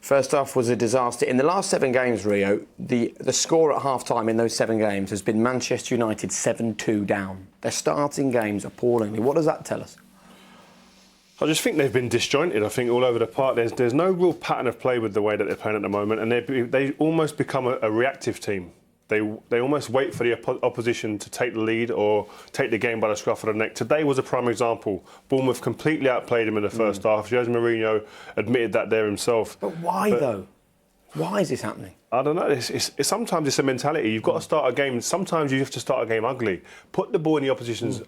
First half was a disaster. In the last 7 games, Rio, the score at half-time in those 7 games has been Manchester United 7-2 down. They're starting games appallingly. What does that tell us? I just think they've been disjointed. I think all over the park, there's no real pattern of play with the way that they're playing at the moment, and they almost become a reactive team. They almost wait for the opposition to take the lead or take the game by the scruff of the neck. Today was a prime example. Bournemouth completely outplayed him in the first half. Jose Mourinho admitted that there himself. But why, though? Why is this happening? I don't know. Sometimes it's a mentality. You've got to start a game. Sometimes you have to start a game ugly. Put the ball in the opposition's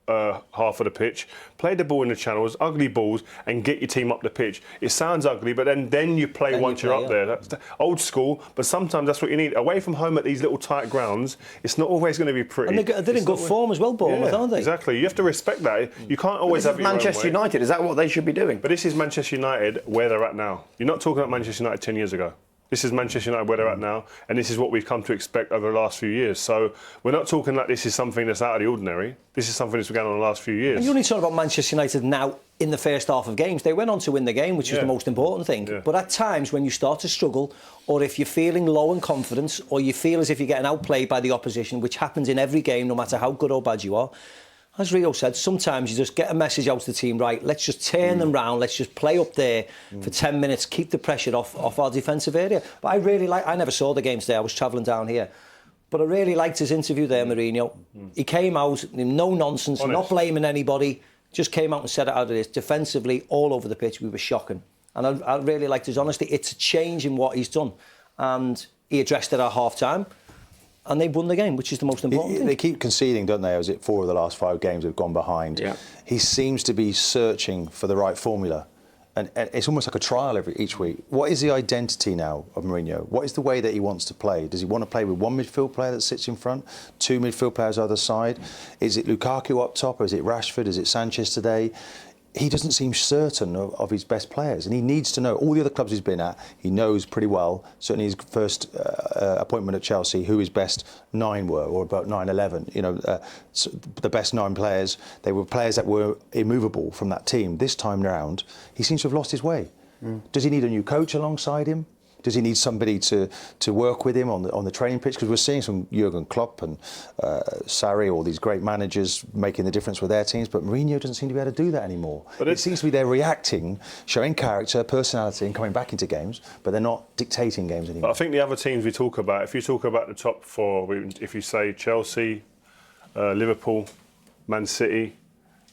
half of the pitch, play the ball in the channels, ugly balls, and get your team up the pitch. It sounds ugly, but then you play once you're up there. That's old school, but sometimes that's what you need. Away from home at these little tight grounds, it's not always going to be pretty. And they're in good form as well, Bournemouth, aren't they? Exactly. You have to respect that. You can't always have your own way. Manchester United, is that what they should be doing? But this is Manchester United where they're at now. You're not talking about Manchester United 10 years ago. This is Manchester United where they're at now, and this is what we've come to expect over the last few years. So we're not talking like this is something that's out of the ordinary. This is something that's begun on the last few years. And you're only talking about Manchester United now in the first half of games. They went on to win the game, which is the most important thing. Yeah. But at times when you start to struggle, or if you're feeling low in confidence, or you feel as if you're getting outplayed by the opposition, which happens in every game, no matter how good or bad you are, as Rio said, sometimes you just get a message out to the team, right, let's just turn them round, let's just play up there for 10 minutes, keep the pressure off our defensive area. But I never saw the game today, I was travelling down here. But I really liked his interview there, Mourinho. He came out, no nonsense, not blaming anybody, just came out and said it out of this. Defensively, all over the pitch, we were shocking. And I really liked his honesty. It's a change in what he's done. And he addressed it at half-time. And they won the game, which is the most important thing. They keep conceding, don't they? Is it 4 of the last 5 games have gone behind? Yeah. He seems to be searching for the right formula. And it's almost like a trial each week. What is the identity now of Mourinho? What is the way that he wants to play? Does he want to play with 1 midfield player that sits in front, 2 midfield players either side? Is it Lukaku up top, or is it Rashford? Is it Sanchez today? He doesn't seem certain of his best players, and he needs to know. All the other clubs he's been at, he knows pretty well, certainly his first appointment at Chelsea, who his best 9 were, or about 9, 11. You know, so the best 9 players, they were players that were immovable from that team. This time round, he seems to have lost his way. Does he need a new coach alongside him? Does he need somebody to work with him on the training pitch? Because we're seeing some Jurgen Klopp and Sarri, all these great managers making the difference with their teams, but Mourinho doesn't seem to be able to do that anymore. But it seems to be they're reacting, showing character, personality, and coming back into games, but they're not dictating games anymore. But I think the other teams we talk about, if you talk about the top 4, if you say Chelsea, Liverpool, Man City,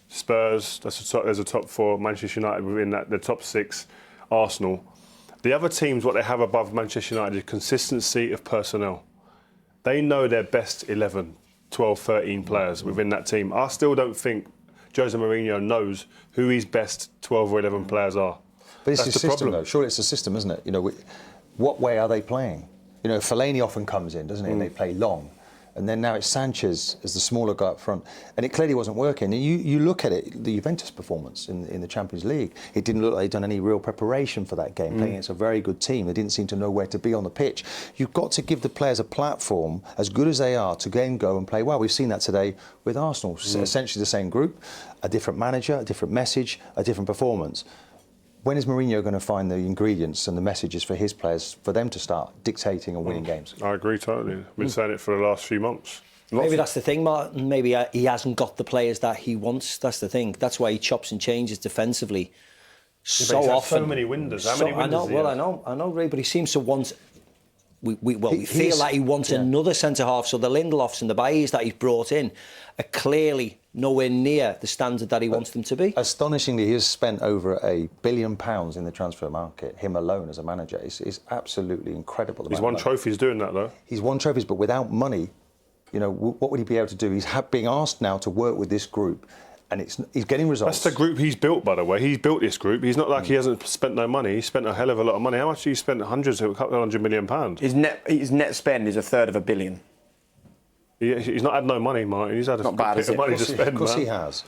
Spurs, there's a top 4, Manchester United within that, the top 6, Arsenal. The other teams, what they have above Manchester United is consistency of personnel. They know their best 11, 12, 13 players within that team. I still don't think Jose Mourinho knows who his best 12 or 11 players are. But it's the system, though. Surely it's a system, isn't it? You know, what way are they playing? You know, Fellaini often comes in, doesn't he? And they play long. And then now it's Sanchez as the smaller guy up front. And it clearly wasn't working. And you look at it, the Juventus performance in the Champions League, it didn't look like they'd done any real preparation for that game, playing against a very good team. They didn't seem to know where to be on the pitch. You've got to give the players a platform, as good as they are, to then go and play well. We've seen that today with Arsenal. Essentially the same group, a different manager, a different message, a different performance. When is Mourinho going to find the ingredients and the messages for his players, for them to start dictating and winning games? I agree totally. I've been saying it for the last few months. Maybe that's the thing, Martin. Maybe he hasn't got the players that he wants. That's the thing. That's why he chops and changes defensively so often. So many windows. How many windows? I know, Ray, but he seems to want. We feel like he wants another centre half. So the Lindelofs and the Baillies that he's brought in are clearly nowhere near the standard that he wants them to be. Astonishingly, he has spent over £1 billion in the transfer market, him alone as a manager. It's absolutely incredible. He's won trophies doing that, though. He's won trophies, but without money, you know, what would he be able to do? He's being asked now to work with this group, and he's getting results. That's the group he's built, by the way. He's built this group. He's not like he hasn't spent no money. He spent a hell of a lot of money. How much has he spent? Hundreds, a couple of £100 million. His net spend is £1/3 billion. He's not had no money, Martin. He's had a bit of money to spend. Of course he has.